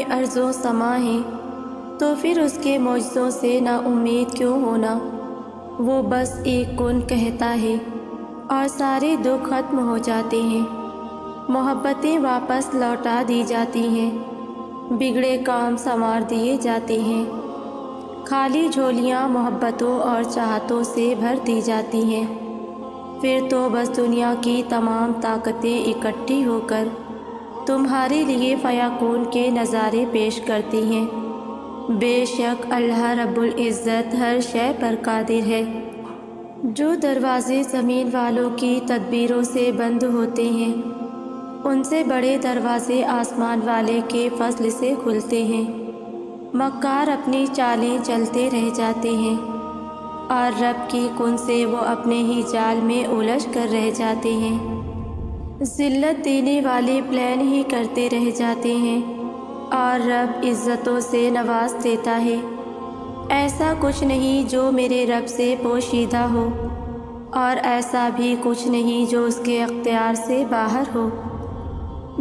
میں ارض و سما ہے، تو پھر اس کے معجزوں سے نا امید کیوں ہونا؟ وہ بس ایک کن کہتا ہے اور سارے دکھ ختم ہو جاتے ہیں، محبتیں واپس لوٹا دی جاتی ہیں، بگڑے کام سنوار دیے جاتے ہیں، خالی جھولیاں محبتوں اور چاہتوں سے بھر دی جاتی ہیں۔ پھر تو بس دنیا کی تمام طاقتیں اکٹھی ہو کر تمہارے لیے فیکون کے نظارے پیش کرتی ہیں۔ بے شک اللہ رب العزت ہر شے پر قادر ہے۔ جو دروازے زمین والوں کی تدبیروں سے بند ہوتے ہیں، ان سے بڑے دروازے آسمان والے کے فضل سے کھلتے ہیں۔ مکار اپنی چالیں چلتے رہ جاتے ہیں، اور رب کی کن سے وہ اپنے ہی جال میں الجھ کر رہ جاتے ہیں۔ ذلت دینے والے پلان ہی کرتے رہ جاتے ہیں، اور رب عزتوں سے نواز دیتا ہے۔ ایسا کچھ نہیں جو میرے رب سے پوشیدہ ہو، اور ایسا بھی کچھ نہیں جو اس کے اختیار سے باہر ہو۔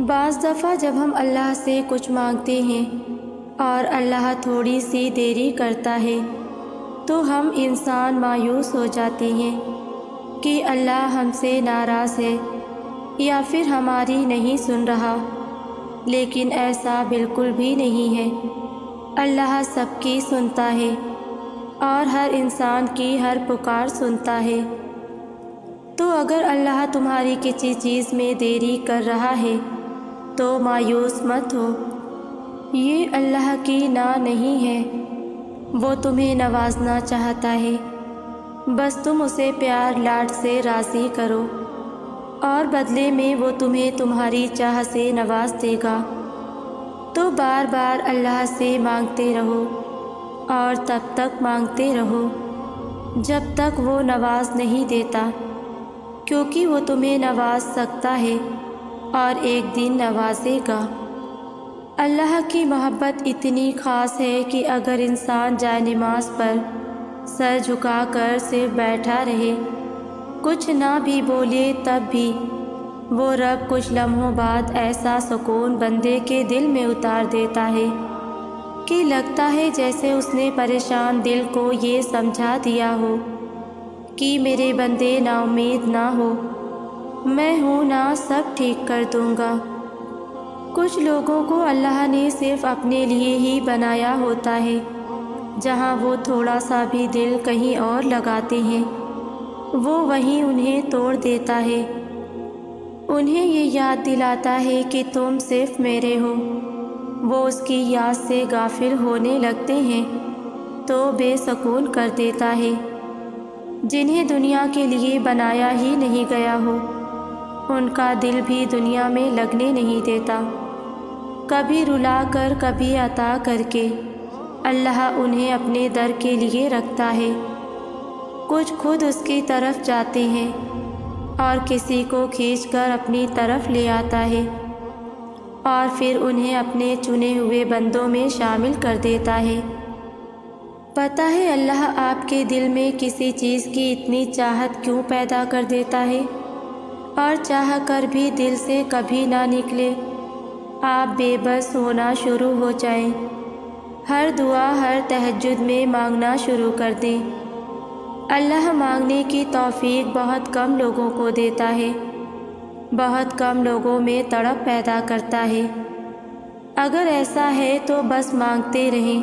بعض دفعہ جب ہم اللہ سے کچھ مانگتے ہیں اور اللہ تھوڑی سی دیری کرتا ہے، تو ہم انسان مایوس ہو جاتے ہیں کہ اللہ ہم سے ناراض ہے یا پھر ہماری نہیں سن رہا، لیکن ایسا بالکل بھی نہیں ہے۔ اللہ سب کی سنتا ہے اور ہر انسان کی ہر پکار سنتا ہے۔ تو اگر اللہ تمہاری کسی چیز میں دیری کر رہا ہے تو مایوس مت ہو، یہ اللہ کی نا نہیں ہے، وہ تمہیں نوازنا چاہتا ہے، بس تم اسے پیار لاڈ سے راضی کرو، اور بدلے میں وہ تمہیں تمہاری چاہ سے نواز دے گا۔ تو بار بار اللہ سے مانگتے رہو، اور تب تک مانگتے رہو جب تک وہ نواز نہیں دیتا، کیونکہ وہ تمہیں نواز سکتا ہے اور ایک دن نوازے گا۔ اللہ کی محبت اتنی خاص ہے کہ اگر انسان جائے نماز پر سر جھکا کر صرف بیٹھا رہے، کچھ نہ بھی بولے، تب بھی وہ رب کچھ لمحوں بعد ایسا سکون بندے کے دل میں اتار دیتا ہے کہ لگتا ہے جیسے اس نے پریشان دل کو یہ سمجھا دیا ہو کہ میرے بندے نا امید نہ ہو، میں ہوں نا، سب ٹھیک کر دوں گا۔ کچھ لوگوں کو اللہ نے صرف اپنے لیے ہی بنایا ہوتا ہے، جہاں وہ تھوڑا سا بھی دل کہیں اور لگاتے ہیں، وہ وہیں انہیں توڑ دیتا ہے۔ انہیں یہ یاد دلاتا ہے کہ تم صرف میرے ہو، وہ اس کی یاد سے غافل ہونے لگتے ہیں تو بے سکون کر دیتا ہے۔ جنہیں دنیا کے لیے بنایا ہی نہیں گیا ہو، ان کا دل بھی دنیا میں لگنے نہیں دیتا۔ کبھی رلا کر، کبھی عطا کر کے اللہ انہیں اپنے در کے لیے رکھتا ہے۔ کچھ خود اس کی طرف جاتے ہیں اور کسی کو کھینچ کر اپنی طرف لے آتا ہے، اور پھر انہیں اپنے چنے ہوئے بندوں میں شامل کر دیتا ہے۔ پتہ ہے اللہ آپ کے دل میں کسی چیز کی اتنی چاہت کیوں پیدا کر دیتا ہے، اور چاہ کر بھی دل سے کبھی نہ نکلے، آپ بے بس ہونا شروع ہو جائیں، ہر دعا ہر تہجد میں مانگنا شروع کر دیں۔ اللہ مانگنے کی توفیق بہت کم لوگوں کو دیتا ہے، بہت کم لوگوں میں تڑپ پیدا کرتا ہے۔ اگر ایسا ہے تو بس مانگتے رہیں،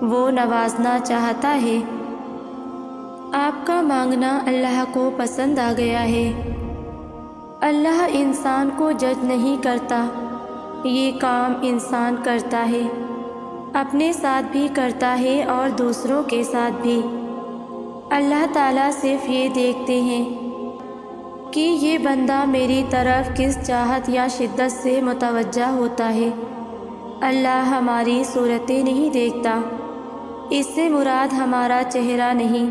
وہ نوازنا چاہتا ہے۔ آپ کا مانگنا اللہ کو پسند آ گیا ہے۔ اللہ انسان کو جج نہیں کرتا، یہ کام انسان کرتا ہے، اپنے ساتھ بھی کرتا ہے اور دوسروں کے ساتھ بھی۔ اللہ تعالیٰ صرف یہ دیکھتے ہیں کہ یہ بندہ میری طرف کس چاہت یا شدت سے متوجہ ہوتا ہے۔ اللہ ہماری صورتیں نہیں دیکھتا، اس سے مراد ہمارا چہرہ نہیں،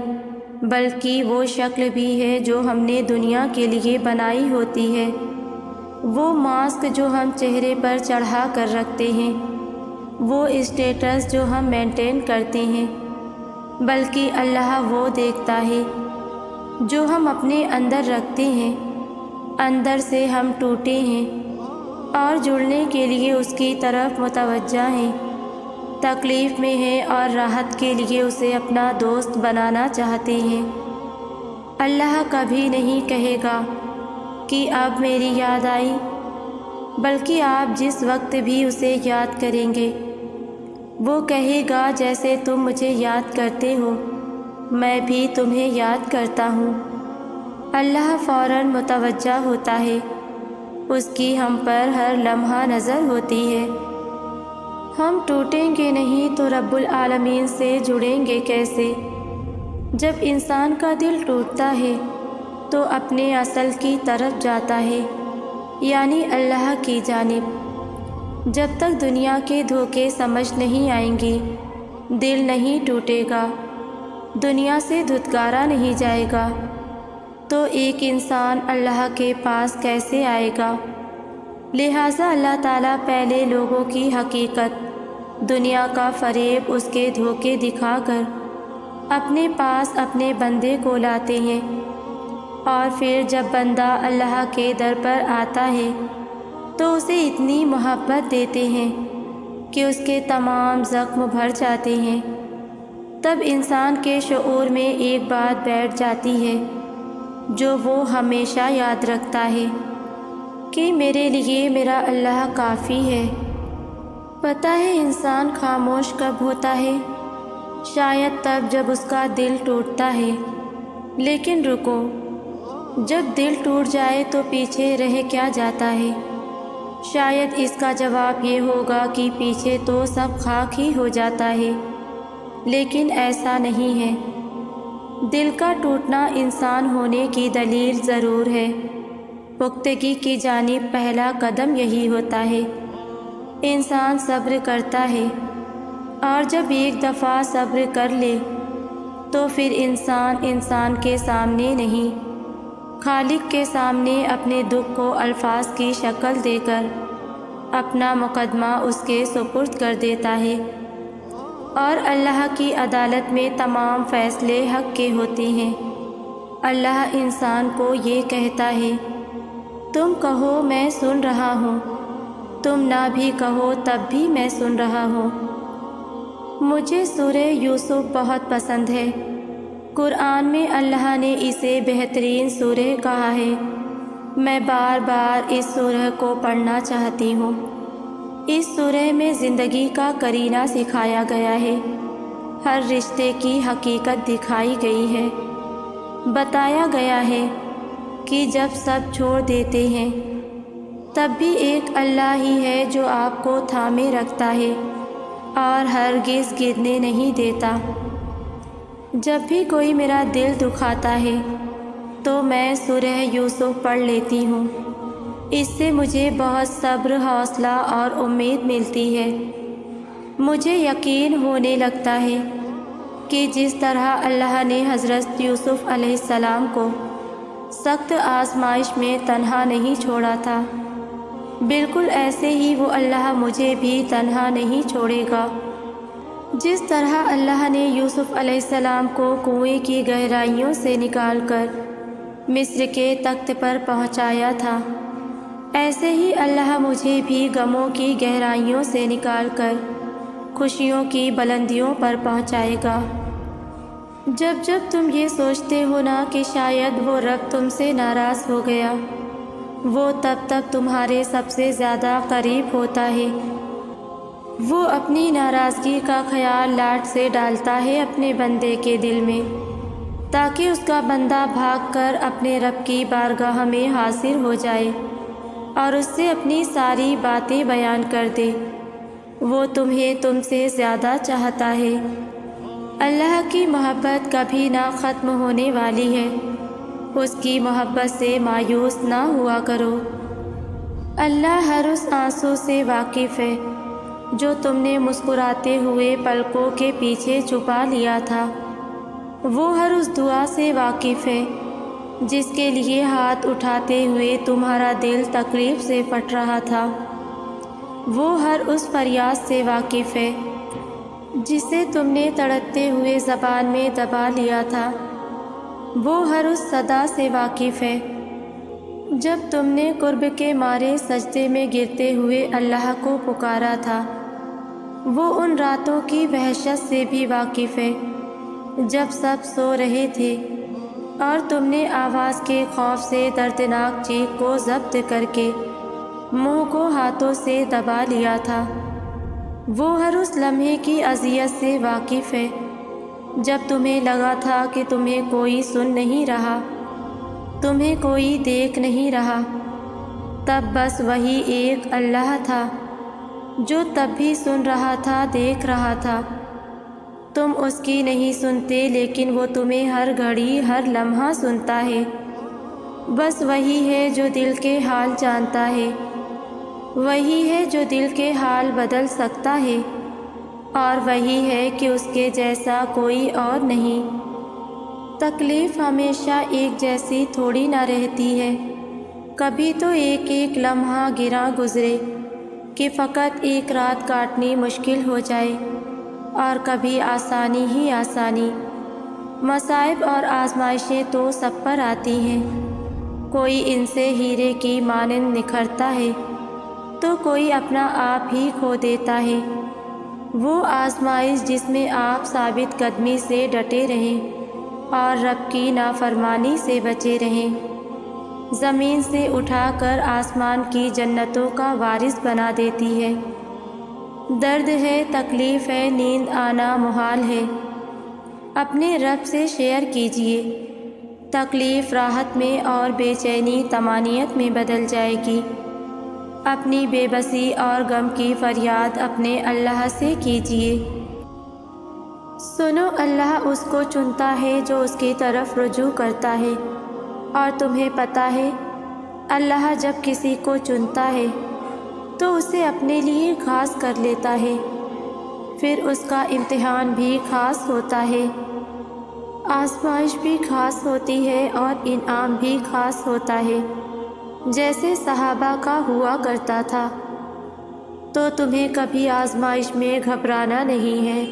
بلکہ وہ شکل بھی ہے جو ہم نے دنیا کے لیے بنائی ہوتی ہے، وہ ماسک جو ہم چہرے پر چڑھا کر رکھتے ہیں، وہ اسٹیٹس جو ہم مینٹین کرتے ہیں، بلکہ اللہ وہ دیکھتا ہے جو ہم اپنے اندر رکھتے ہیں۔ اندر سے ہم ٹوٹے ہیں، اور جڑنے کے لیے اس کی طرف متوجہ ہیں، تکلیف میں ہیں اور راحت کے لیے اسے اپنا دوست بنانا چاہتے ہیں۔ اللہ کبھی نہیں کہے گا کہ اب میری یاد آئی، بلکہ آپ جس وقت بھی اسے یاد کریں گے وہ کہے گا جیسے تم مجھے یاد کرتے ہو میں بھی تمہیں یاد کرتا ہوں۔ اللہ فوراً متوجہ ہوتا ہے، اس کی ہم پر ہر لمحہ نظر ہوتی ہے۔ ہم ٹوٹیں گے نہیں تو رب العالمین سے جڑیں گے کیسے؟ جب انسان کا دل ٹوٹتا ہے تو اپنے اصل کی طرف جاتا ہے، یعنی اللہ کی جانب۔ جب تک دنیا کے دھوکے سمجھ نہیں آئیں گے دل نہیں ٹوٹے گا، دنیا سے دھتکارا نہیں جائے گا، تو ایک انسان اللہ کے پاس کیسے آئے گا؟ لہٰذا اللہ تعالیٰ پہلے لوگوں کی حقیقت، دنیا کا فریب، اس کے دھوکے دکھا کر اپنے پاس اپنے بندے کو لاتے ہیں، اور پھر جب بندہ اللہ کے در پر آتا ہے تو اسے اتنی محبت دیتے ہیں کہ اس کے تمام زخم بھر جاتے ہیں۔ تب انسان کے شعور میں ایک بات بیٹھ جاتی ہے جو وہ ہمیشہ یاد رکھتا ہے کہ میرے لیے میرا اللہ کافی ہے۔ پتہ ہے انسان خاموش کب ہوتا ہے؟ شاید تب جب اس کا دل ٹوٹتا ہے۔ لیکن رکو، جب دل ٹوٹ جائے تو پیچھے رہ کیا جاتا ہے؟ شاید اس کا جواب یہ ہوگا کہ پیچھے تو سب خاک ہی ہو جاتا ہے، لیکن ایسا نہیں ہے۔ دل کا ٹوٹنا انسان ہونے کی دلیل ضرور ہے۔ پختگی کی جانب پہلا قدم یہی ہوتا ہے۔ انسان صبر کرتا ہے، اور جب ایک دفعہ صبر کر لے تو پھر انسان کے سامنے نہیں، خالق کے سامنے اپنے دکھ کو الفاظ کی شکل دے کر اپنا مقدمہ اس کے سپرد کر دیتا ہے، اور اللہ کی عدالت میں تمام فیصلے حق کے ہوتے ہیں۔ اللہ انسان کو یہ کہتا ہے، تم کہو میں سن رہا ہوں، تم نہ بھی کہو تب بھی میں سن رہا ہوں۔ مجھے سورہ یوسف بہت پسند ہے۔ قرآن میں اللہ نے اسے بہترین سورہ کہا ہے۔ میں بار بار اس سورہ کو پڑھنا چاہتی ہوں۔ اس سورہ میں زندگی کا قرینہ سکھایا گیا ہے، ہر رشتے کی حقیقت دکھائی گئی ہے، بتایا گیا ہے کہ جب سب چھوڑ دیتے ہیں تب بھی ایک اللہ ہی ہے جو آپ کو تھامے رکھتا ہے اور ہرگز گرنے نہیں دیتا۔ جب بھی کوئی میرا دل دکھاتا ہے تو میں سورہ یوسف پڑھ لیتی ہوں۔ اس سے مجھے بہت صبر، حوصلہ اور امید ملتی ہے۔ مجھے یقین ہونے لگتا ہے کہ جس طرح اللہ نے حضرت یوسف علیہ السلام کو سخت آزمائش میں تنہا نہیں چھوڑا تھا، بالکل ایسے ہی وہ اللہ مجھے بھی تنہا نہیں چھوڑے گا۔ جس طرح اللہ نے یوسف علیہ السلام کو کنویں کی گہرائیوں سے نکال کر مصر کے تخت پر پہنچایا تھا، ایسے ہی اللہ مجھے بھی غموں کی گہرائیوں سے نکال کر خوشیوں کی بلندیوں پر پہنچائے گا۔ جب جب تم یہ سوچتے ہو نا کہ شاید وہ رب تم سے ناراض ہو گیا، وہ تب تک تمہارے سب سے زیادہ قریب ہوتا ہے۔ وہ اپنی ناراضگی کا خیال لاٹ سے ڈالتا ہے اپنے بندے کے دل میں، تاکہ اس کا بندہ بھاگ کر اپنے رب کی بارگاہ میں حاضر ہو جائے اور اس سے اپنی ساری باتیں بیان کر دے۔ وہ تمہیں تم سے زیادہ چاہتا ہے۔ اللہ کی محبت کبھی نہ ختم ہونے والی ہے، اس کی محبت سے مایوس نہ ہوا کرو۔ اللہ ہر اس آنسو سے واقف ہے جو تم نے مسکراتے ہوئے پلکوں کے پیچھے چھپا لیا تھا۔ وہ ہر اس دعا سے واقف ہے جس کے لیے ہاتھ اٹھاتے ہوئے تمہارا دل تکلیف سے پھٹ رہا تھا۔ وہ ہر اس فریاد سے واقف ہے جسے تم نے تڑپتے ہوئے زبان میں دبا لیا تھا۔ وہ ہر اس صدا سے واقف ہے جب تم نے قرب کے مارے سجدے میں گرتے ہوئے اللہ کو پکارا تھا، وہ ان راتوں کی وحشت سے بھی واقف ہے جب سب سو رہے تھے اور تم نے آواز کے خوف سے دردناک چیخ کو ضبط کر کے منہ کو ہاتھوں سے دبا لیا تھا۔ وہ ہر اس لمحے کی اذیت سے واقف ہے جب تمہیں لگا تھا کہ تمہیں کوئی سن نہیں رہا، تمہیں کوئی دیکھ نہیں رہا۔ تب بس وہی ایک اللہ تھا جو تب بھی سن رہا تھا، دیکھ رہا تھا۔ تم اس کی نہیں سنتے، لیکن وہ تمہیں ہر گھڑی ہر لمحہ سنتا ہے۔ بس وہی ہے جو دل کے حال جانتا ہے، وہی ہے جو دل کے حال بدل سکتا ہے، اور وہی ہے کہ اس کے جیسا کوئی اور نہیں۔ تکلیف ہمیشہ ایک جیسی تھوڑی نہ رہتی ہے، کبھی تو ایک ایک لمحہ گراں گزرے کہ فقط ایک رات کاٹنی مشکل ہو جائے، اور کبھی آسانی ہی آسانی۔ مصائب اور آزمائشیں تو سب پر آتی ہیں، کوئی ان سے ہیرے کی مانند نکھرتا ہے تو کوئی اپنا آپ ہی کھو دیتا ہے۔ وہ آزمائش جس میں آپ ثابت قدمی سے ڈٹے رہیں اور رب کی نافرمانی سے بچے رہیں، زمین سے اٹھا کر آسمان کی جنتوں کا وارث بنا دیتی ہے۔ درد ہے، تکلیف ہے، نیند آنا محال ہے، اپنے رب سے شیئر کیجیے۔ تکلیف راحت میں اور بے چینی طمانینت میں بدل جائے گی۔ اپنی بے بسی اور غم کی فریاد اپنے اللہ سے کیجیے۔ سنو، اللہ اس کو چنتا ہے جو اس کی طرف رجوع کرتا ہے، اور تمہیں پتہ ہے اللہ جب کسی کو چنتا ہے تو اسے اپنے لیے خاص کر لیتا ہے، پھر اس کا امتحان بھی خاص ہوتا ہے، آزمائش بھی خاص ہوتی ہے اور انعام بھی خاص ہوتا ہے، جیسے صحابہ کا ہوا کرتا تھا۔ تو تمہیں کبھی آزمائش میں گھبرانا نہیں ہے۔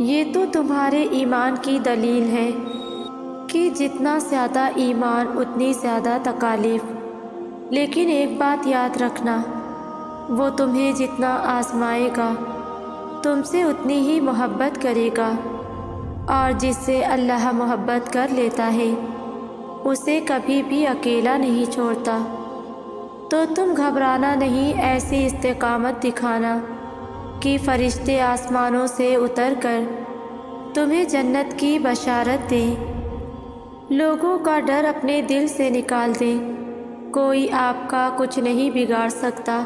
یہ تو تمہارے ایمان کی دلیل ہے کہ جتنا زیادہ ایمان اتنی زیادہ تکالیف۔ لیکن ایک بات یاد رکھنا، وہ تمہیں جتنا آزمائے گا تم سے اتنی ہی محبت کرے گا، اور جس سے اللہ محبت کر لیتا ہے اسے کبھی بھی اکیلا نہیں چھوڑتا۔ تو تم گھبرانا نہیں، ایسی استقامت دکھانا کہ فرشتے آسمانوں سے اتر کر تمہیں جنت کی بشارت دیں۔ لوگوں کا ڈر اپنے دل سے نکال دیں، کوئی آپ کا کچھ نہیں بگاڑ سکتا۔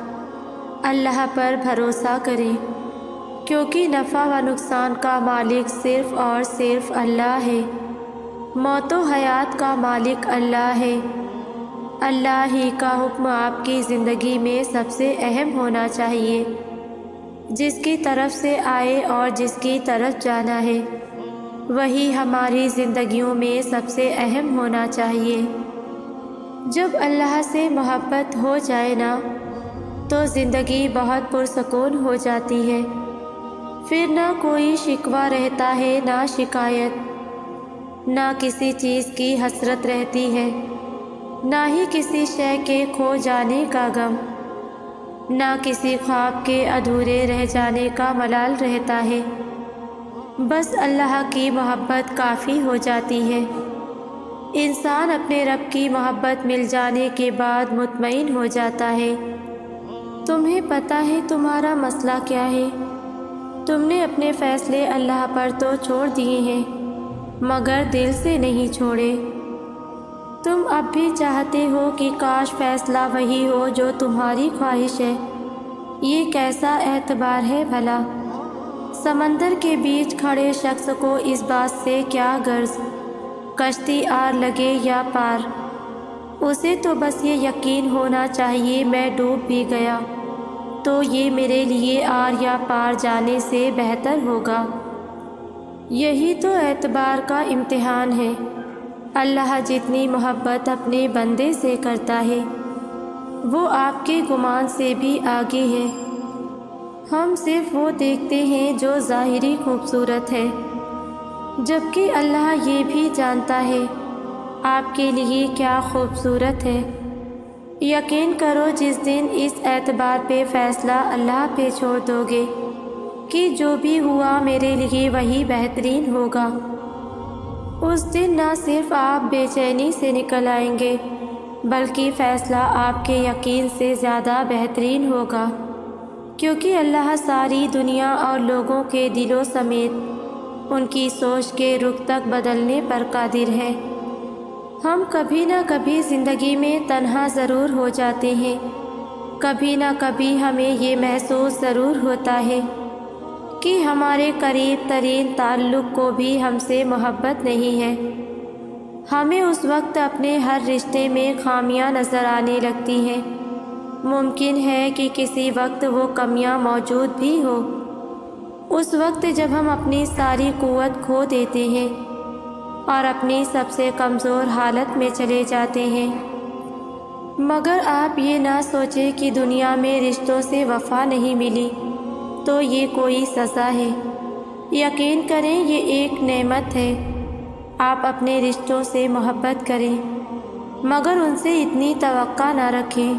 اللہ پر بھروسہ کریں، کیونکہ نفع و نقصان کا مالک صرف اور صرف اللہ ہے، موت و حیات کا مالک اللہ ہے۔ اللہ ہی کا حکم آپ کی زندگی میں سب سے اہم ہونا چاہیے، جس کی طرف سے آئے اور جس کی طرف جانا ہے وہی ہماری زندگیوں میں سب سے اہم ہونا چاہیے۔ جب اللہ سے محبت ہو جائے نا تو زندگی بہت پرسکون ہو جاتی ہے، پھر نہ کوئی شکوہ رہتا ہے، نہ شکایت، نہ کسی چیز کی حسرت رہتی ہے، نہ ہی کسی شے کے کھو جانے کا غم، نہ کسی خواب کے ادھورے رہ جانے کا ملال رہتا ہے۔ بس اللہ کی محبت کافی ہو جاتی ہے۔ انسان اپنے رب کی محبت مل جانے کے بعد مطمئن ہو جاتا ہے۔ تمہیں پتہ ہے تمہارا مسئلہ کیا ہے؟ تم نے اپنے فیصلے اللہ پر تو چھوڑ دیے ہیں، مگر دل سے نہیں چھوڑے۔ تم اب بھی چاہتے ہو کہ کاش فیصلہ وہی ہو جو تمہاری خواہش ہے۔ یہ کیسا اعتبار ہے بھلا؟ سمندر کے بیچ کھڑے شخص کو اس بات سے کیا غرض کشتی آر لگے یا پار؟ اسے تو بس یہ یقین ہونا چاہیے میں ڈوب بھی گیا تو یہ میرے لیے آر یا پار جانے سے بہتر ہوگا۔ یہی تو اعتبار کا امتحان ہے۔ اللہ جتنی محبت اپنے بندے سے کرتا ہے وہ آپ کے گمان سے بھی آگے ہے۔ ہم صرف وہ دیکھتے ہیں جو ظاہری خوبصورت ہے، جبکہ اللہ یہ بھی جانتا ہے آپ کے لیے کیا خوبصورت ہے۔ یقین کرو جس دن اس اعتبار پہ فیصلہ اللہ پہ چھوڑ دو گے کہ جو بھی ہوا میرے لیے وہی بہترین ہوگا، اس دن نہ صرف آپ بے چینی سے نکل آئیں گے بلکہ فیصلہ آپ کے یقین سے زیادہ بہترین ہوگا، کیونکہ اللہ ساری دنیا اور لوگوں کے دلوں سمیت ان کی سوچ کے رخ تک بدلنے پر قادر ہے۔ ہم کبھی نہ کبھی زندگی میں تنہا ضرور ہو جاتے ہیں، کبھی نہ کبھی ہمیں یہ محسوس ضرور ہوتا ہے کہ ہمارے قریب ترین تعلق کو بھی ہم سے محبت نہیں ہے۔ ہمیں اس وقت اپنے ہر رشتے میں خامیاں نظر آنے لگتی ہیں۔ ممکن ہے کہ کسی وقت وہ کمیاں موجود بھی ہو، اس وقت جب ہم اپنی ساری قوت کھو دیتے ہیں اور اپنی سب سے کمزور حالت میں چلے جاتے ہیں۔ مگر آپ یہ نہ سوچیں کہ دنیا میں رشتوں سے وفا نہیں ملی تو یہ کوئی سزا ہے۔ یقین کریں یہ ایک نعمت ہے۔ آپ اپنے رشتوں سے محبت کریں، مگر ان سے اتنی توقع نہ رکھیں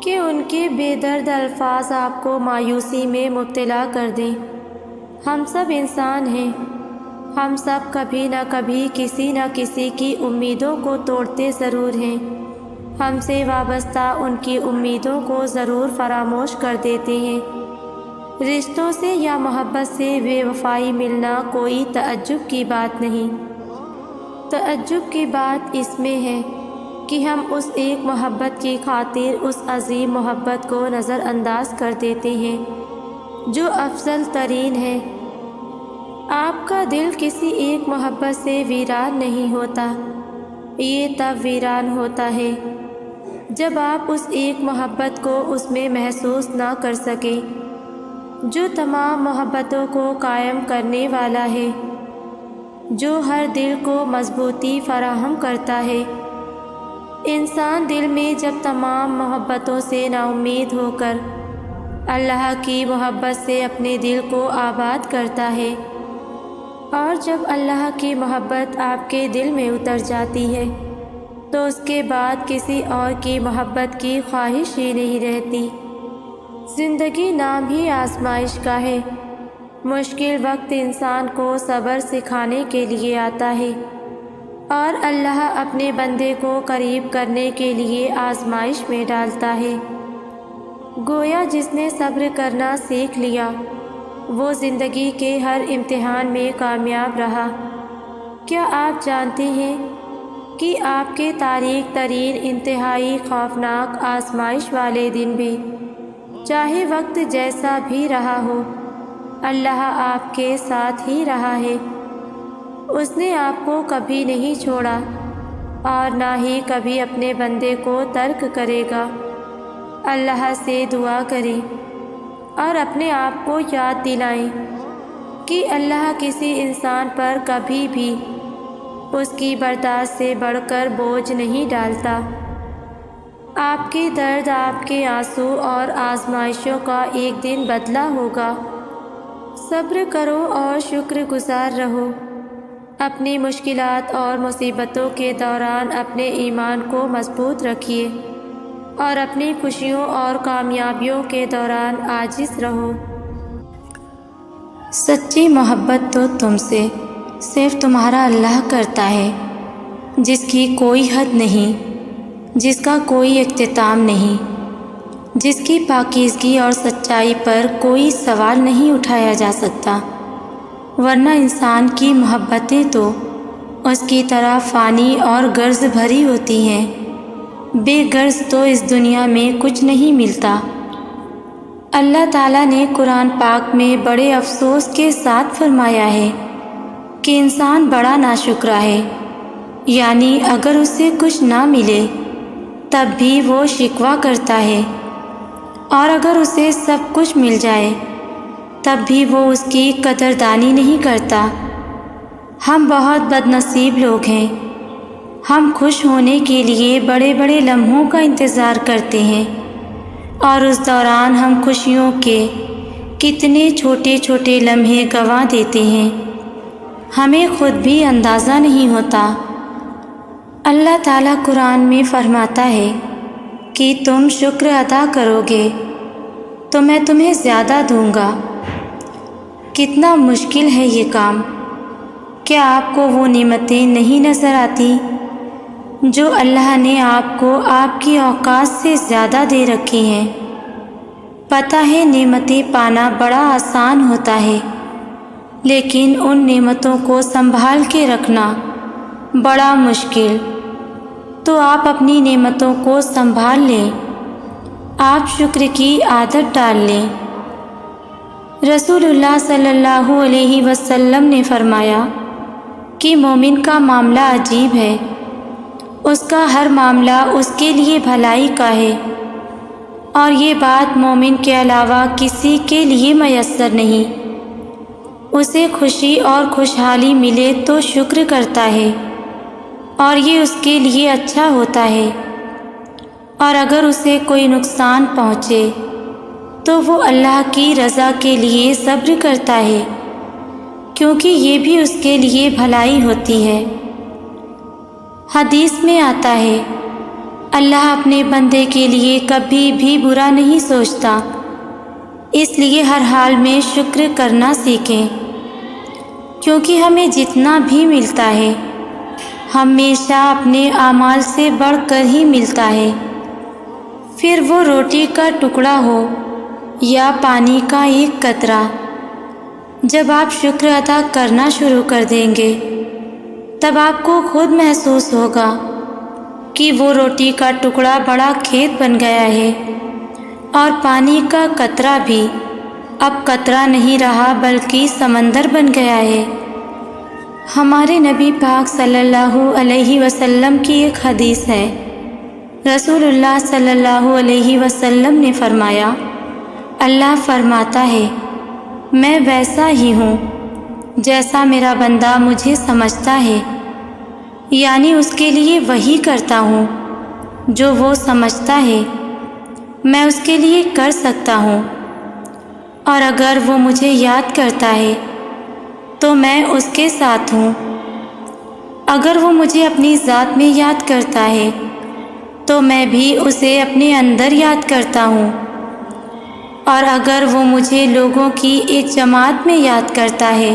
کہ ان کے بے درد الفاظ آپ کو مایوسی میں مبتلا کر دیں۔ ہم سب انسان ہیں، ہم سب کبھی نہ کبھی کسی نہ کسی کی امیدوں کو توڑتے ضرور ہیں، ہم سے وابستہ ان کی امیدوں کو ضرور فراموش کر دیتے ہیں۔ رشتوں سے یا محبت سے بے وفائی ملنا کوئی تعجب کی بات نہیں۔ تعجب کی بات اس میں ہے کہ ہم اس ایک محبت کی خاطر اس عظیم محبت کو نظر انداز کر دیتے ہیں جو افضل ترین ہے۔ آپ کا دل کسی ایک محبت سے ویران نہیں ہوتا، یہ تب ویران ہوتا ہے جب آپ اس ایک محبت کو اس میں محسوس نہ کر سکیں جو تمام محبتوں کو قائم کرنے والا ہے، جو ہر دل کو مضبوطی فراہم کرتا ہے۔ انسان دل میں جب تمام محبتوں سے نا امید ہو کر اللہ کی محبت سے اپنے دل کو آباد کرتا ہے، اور جب اللہ کی محبت آپ کے دل میں اتر جاتی ہے تو اس کے بعد کسی اور کی محبت کی خواہش ہی نہیں رہتی۔ زندگی نام ہی آزمائش کا ہے۔ مشکل وقت انسان کو صبر سکھانے کے لیے آتا ہے، اور اللہ اپنے بندے کو قریب کرنے کے لیے آزمائش میں ڈالتا ہے۔ گویا جس نے صبر کرنا سیکھ لیا وہ زندگی کے ہر امتحان میں کامیاب رہا۔ کیا آپ جانتے ہیں کہ آپ کے تاریک ترین انتہائی خوفناک آزمائش والے دن بھی، چاہے وقت جیسا بھی رہا ہو، اللہ آپ کے ساتھ ہی رہا ہے۔ اس نے آپ کو کبھی نہیں چھوڑا اور نہ ہی کبھی اپنے بندے کو ترک کرے گا۔ اللہ سے دعا کریں اور اپنے آپ کو یاد دلائیں کہ اللہ کسی انسان پر کبھی بھی اس کی برداشت سے بڑھ کر بوجھ نہیں ڈالتا۔ آپ کے درد، آپ کے آنسو اور آزمائشوں کا ایک دن بدلہ ہوگا۔ صبر کرو اور شکر گزار رہو۔ اپنی مشکلات اور مصیبتوں کے دوران اپنے ایمان کو مضبوط رکھیے اور اپنی خوشیوں اور کامیابیوں کے دوران عاجز رہو۔ سچی محبت تو تم سے صرف تمہارا اللہ کرتا ہے، جس کی کوئی حد نہیں، جس کا کوئی اختتام نہیں، جس کی پاکیزگی اور سچائی پر کوئی سوال نہیں اٹھایا جا سکتا، ورنہ انسان کی محبتیں تو اس کی طرح فانی اور غرض بھری ہوتی ہیں۔ بے غرض تو اس دنیا میں کچھ نہیں ملتا۔ اللہ تعالیٰ نے قرآن پاک میں بڑے افسوس کے ساتھ فرمایا ہے کہ انسان بڑا ناشکرا ہے، یعنی اگر اسے کچھ نہ ملے تب بھی وہ شکوہ کرتا ہے، اور اگر اسے سب کچھ مل جائے تب بھی وہ اس کی قدردانی نہیں کرتا۔ ہم بہت بد نصیب لوگ ہیں۔ ہم خوش ہونے کے لیے بڑے بڑے لمحوں کا انتظار کرتے ہیں، اور اس دوران ہم خوشیوں کے کتنے چھوٹے چھوٹے لمحے گنوا دیتے ہیں، ہمیں خود بھی اندازہ نہیں ہوتا۔ اللہ تعالیٰ قرآن میں فرماتا ہے کہ تم شکر ادا کرو گے تو میں تمہیں زیادہ دوں گا۔ کتنا مشکل ہے یہ کام۔ کیا آپ کو وہ نعمتیں نہیں نظر آتی جو اللہ نے آپ کو آپ کی اوقات سے زیادہ دے رکھی ہیں؟ پتہ ہے نعمتیں پانا بڑا آسان ہوتا ہے، لیکن ان نعمتوں کو سنبھال کے رکھنا بڑا مشکل۔ تو آپ اپنی نعمتوں کو سنبھال لیں، آپ شکر کی عادت ڈال لیں۔ رسول اللہ صلی اللہ علیہ وسلم نے فرمایا کہ مومن کا معاملہ عجیب ہے، اس کا ہر معاملہ اس کے لیے بھلائی کا ہے، اور یہ بات مومن کے علاوہ کسی کے لیے میسر نہیں۔ اسے خوشی اور خوشحالی ملے تو شکر کرتا ہے اور یہ اس کے لیے اچھا ہوتا ہے، اور اگر اسے کوئی نقصان پہنچے تو وہ اللہ کی رضا کے لیے صبر کرتا ہے، کیونکہ یہ بھی اس کے لیے بھلائی ہوتی ہے۔ حدیث میں آتا ہے اللہ اپنے بندے کے لیے کبھی بھی برا نہیں سوچتا، اس لیے ہر حال میں شکر کرنا سیکھیں، کیونکہ ہمیں جتنا بھی ملتا ہے ہمیشہ اپنے اعمال سے بڑھ کر ہی ملتا ہے، پھر وہ روٹی کا ٹکڑا ہو یا پانی کا ایک قطرہ۔ جب آپ شکر ادا کرنا شروع کر دیں گے تب آپ کو خود محسوس ہوگا کہ وہ روٹی کا ٹکڑا بڑا کھیت بن گیا ہے، اور پانی کا قطرہ بھی اب قطرہ نہیں رہا بلکہ سمندر بن گیا ہے۔ ہمارے نبی پاک صلی اللہ علیہ وسلم کی ایک حدیث ہے، رسول اللہ صلی اللہ علیہ وسلم نے فرمایا، اللہ فرماتا ہے میں ویسا ہی ہوں جیسا میرا بندہ مجھے سمجھتا ہے، یعنی اس کے لیے وہی کرتا ہوں جو وہ سمجھتا ہے میں اس کے لیے کر سکتا ہوں، اور اگر وہ مجھے یاد کرتا ہے تو میں اس کے ساتھ ہوں۔ اگر وہ مجھے اپنی ذات میں یاد کرتا ہے تو میں بھی اسے اپنے اندر یاد کرتا ہوں، اور اگر وہ مجھے لوگوں کی ایک جماعت میں یاد کرتا ہے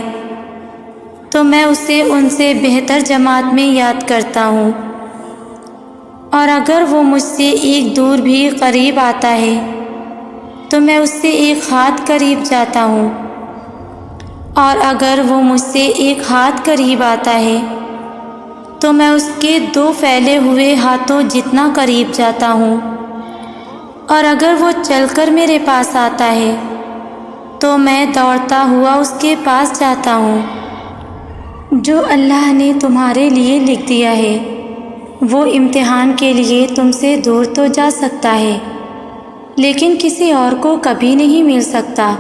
تو میں اسے ان سے بہتر جماعت میں یاد کرتا ہوں، اور اگر وہ مجھ سے ایک دور بھی قریب آتا ہے تو میں اس سے ایک ہاتھ قریب جاتا ہوں، اور اگر وہ مجھ سے ایک ہاتھ قریب آتا ہے تو میں اس کے 2 پھیلے ہوئے ہاتھوں جتنا قریب جاتا ہوں، اور اگر وہ چل کر میرے پاس آتا ہے تو میں دوڑتا ہوا اس کے پاس جاتا ہوں۔ جو اللہ نے تمہارے لیے لکھ دیا ہے وہ امتحان کے لیے تم سے دور تو جا سکتا ہے، لیکن کسی اور کو کبھی نہیں مل سکتا،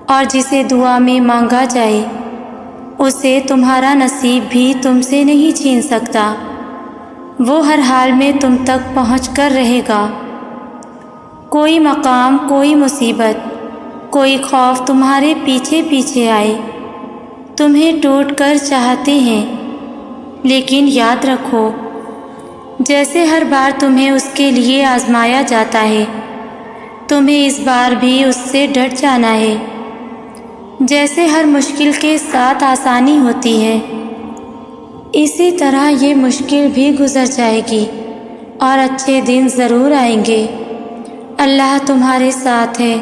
اور جسے دعا میں مانگا جائے اسے تمہارا نصیب بھی تم سے نہیں چھین سکتا، وہ ہر حال میں تم تک پہنچ کر رہے گا۔ کوئی مقام، کوئی مصیبت، کوئی خوف تمہارے پیچھے پیچھے آئے، تمہیں ٹوٹ کر چاہتے ہیں، لیکن یاد رکھو جیسے ہر بار تمہیں اس کے لیے آزمایا جاتا ہے تمہیں اس بار بھی اس سے ڈٹ جانا ہے۔ جیسے ہر مشکل کے ساتھ آسانی ہوتی ہے اسی طرح یہ مشکل بھی گزر جائے گی اور اچھے دن ضرور آئیں گے۔ اللہ تمہارے ساتھ ہے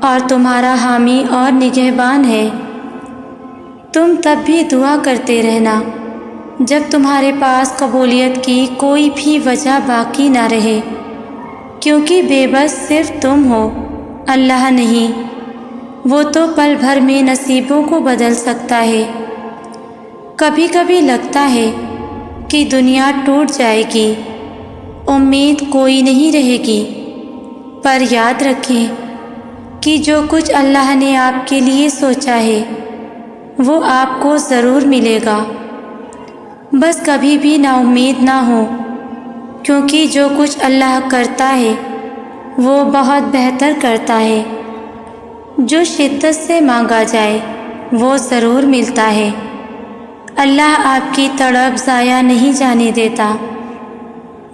اور تمہارا حامی اور نگہبان ہے۔ تم تب بھی دعا کرتے رہنا جب تمہارے پاس قبولیت کی کوئی بھی وجہ باقی نہ رہے، کیونکہ بے بس صرف تم ہو، اللہ نہیں۔ وہ تو پل بھر میں نصیبوں کو بدل سکتا ہے۔ کبھی کبھی لگتا ہے کہ دنیا ٹوٹ جائے گی، امید کوئی نہیں رہے گی، پر یاد رکھیں کہ جو کچھ اللہ نے آپ کے لیے سوچا ہے وہ آپ کو ضرور ملے گا۔ بس کبھی بھی نا امید نہ ہو، کیونکہ جو کچھ اللہ کرتا ہے وہ بہت بہتر کرتا ہے۔ جو شدت سے مانگا جائے وہ ضرور ملتا ہے۔ اللہ آپ کی تڑپ ضائع نہیں جانے دیتا۔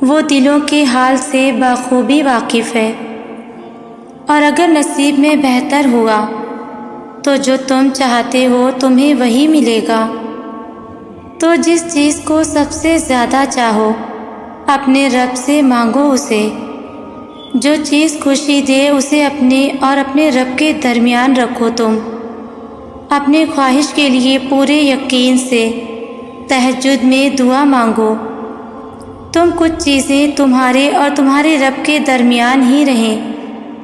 وہ دلوں کے حال سے بخوبی واقف ہے، اور اگر نصیب میں بہتر ہوا تو جو تم چاہتے ہو تمہیں وہی ملے گا۔ تو جس چیز کو سب سے زیادہ چاہو اپنے رب سے مانگو اسے۔ جو چیز خوشی دے اسے اپنے اور اپنے رب کے درمیان رکھو۔ تم اپنے خواہش کے لیے پورے یقین سے تہجد میں دعا مانگو۔ تم کچھ چیزیں تمہارے اور تمہارے رب کے درمیان ہی رہیں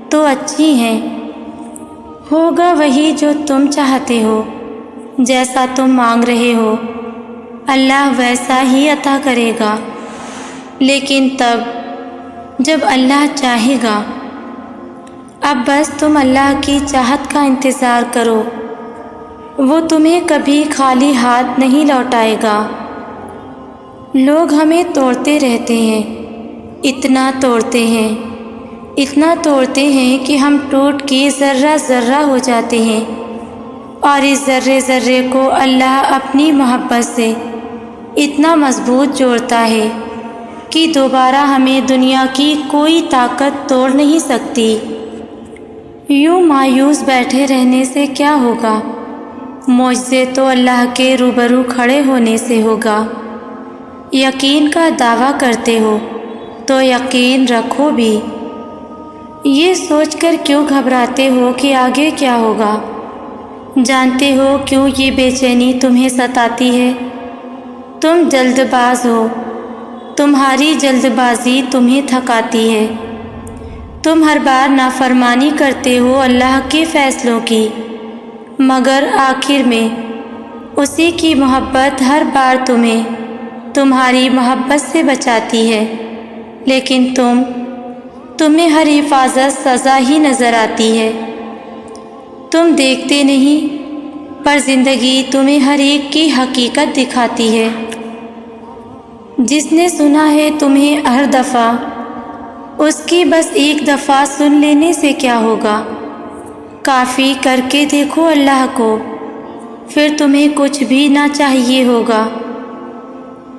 تو اچھی ہیں۔ ہوگا وہی جو تم چاہتے ہو، جیسا تم مانگ رہے ہو اللہ ویسا ہی عطا کرے گا، لیکن تب جب اللہ چاہے گا۔ اب بس تم اللہ کی چاہت کا انتظار کرو، وہ تمہیں کبھی خالی ہاتھ نہیں لوٹائے گا۔ لوگ ہمیں توڑتے رہتے ہیں، اتنا توڑتے ہیں، اتنا توڑتے ہیں کہ ہم ٹوٹ کے ذرہ ذرہ ہو جاتے ہیں، اور اس ذرے ذرے کو اللہ اپنی محبت سے اتنا مضبوط جوڑتا ہے کہ دوبارہ ہمیں دنیا کی کوئی طاقت توڑ نہیں سکتی۔ یوں مایوس بیٹھے رہنے سے کیا ہوگا؟ معجزے تو اللہ کے روبرو کھڑے ہونے سے ہوگا۔ یقین کا دعویٰ کرتے ہو تو یقین رکھو بھی۔ یہ سوچ کر کیوں گھبراتے ہو کہ آگے کیا ہوگا؟ جانتے ہو کیوں یہ بے چینی تمہیں ستاتی ہے؟ تم جلد باز ہو، تمہاری جلد بازی تمہیں تھکاتی ہے۔ تم ہر بار نافرمانی کرتے ہو اللہ کے فیصلوں کی، مگر آخر میں اسی کی محبت ہر بار تمہیں تمہاری محبت سے بچاتی ہے، لیکن تمہیں ہر حفاظت سزا ہی نظر آتی ہے۔ تم دیکھتے نہیں، پر زندگی تمہیں ہر ایک کی حقیقت دکھاتی ہے۔ جس نے سنا ہے تمہیں ہر دفعہ، اس کی بس ایک دفعہ سن لینے سے کیا ہوگا؟ کافی کر کے دیکھو اللہ کو، پھر تمہیں کچھ بھی نہ چاہیے ہوگا۔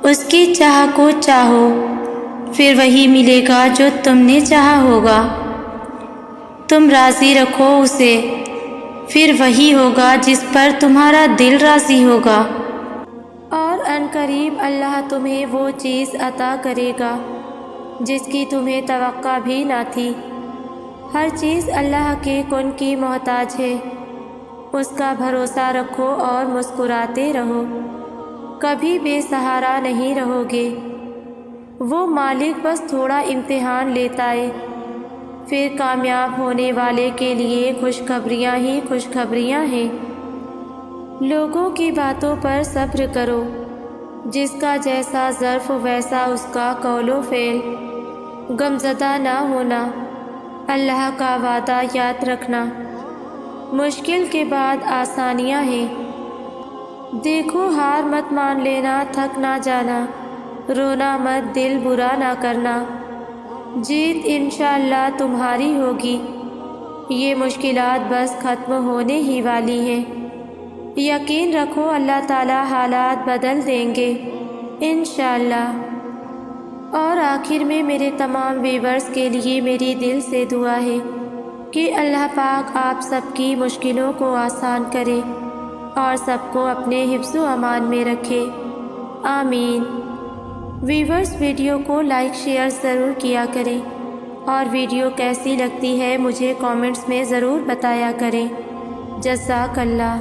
اس کی چاہ کو چاہو، پھر وہی ملے گا جو تم نے چاہا ہوگا۔ تم راضی رکھو اسے، پھر وہی ہوگا جس پر تمہارا دل راضی ہوگا۔ اور عنقریب اللہ تمہیں وہ چیز عطا کرے گا جس کی تمہیں توقع بھی نہ تھی۔ ہر چیز اللہ کے کن کی محتاج ہے، اس کا بھروسہ رکھو اور مسکراتے رہو، کبھی بے سہارا نہیں رہو گے۔ وہ مالک بس تھوڑا امتحان لیتا ہے، پھر کامیاب ہونے والے کے لیے خوشخبریاں ہی خوشخبریاں ہیں۔ لوگوں کی باتوں پر صبر کرو، جس کا جیسا ظرف ویسا اس کا قول و فعل۔ غمزدہ نہ ہونا، اللہ کا وعدہ یاد رکھنا۔ مشکل کے بعد آسانیاں ہیں۔ دیکھو ہار مت مان لینا، تھک نہ جانا، رونا مت، دل برا نہ کرنا۔ جیت انشاءاللہ تمہاری ہوگی۔ یہ مشکلات بس ختم ہونے ہی والی ہیں۔ یقین رکھو اللہ تعالی حالات بدل دیں گے انشاءاللہ۔ اور آخر میں میرے تمام ویورز کے لیے میری دل سے دعا ہے کہ اللہ پاک آپ سب کی مشکلوں کو آسان کرے اور سب کو اپنے حفظ و امان میں رکھے، آمین۔ ویورز ویڈیو کو لائک شیئر ضرور کیا کریں، اور ویڈیو کیسی لگتی ہے مجھے کامنٹس میں ضرور بتایا کریں۔ جزاک اللہ۔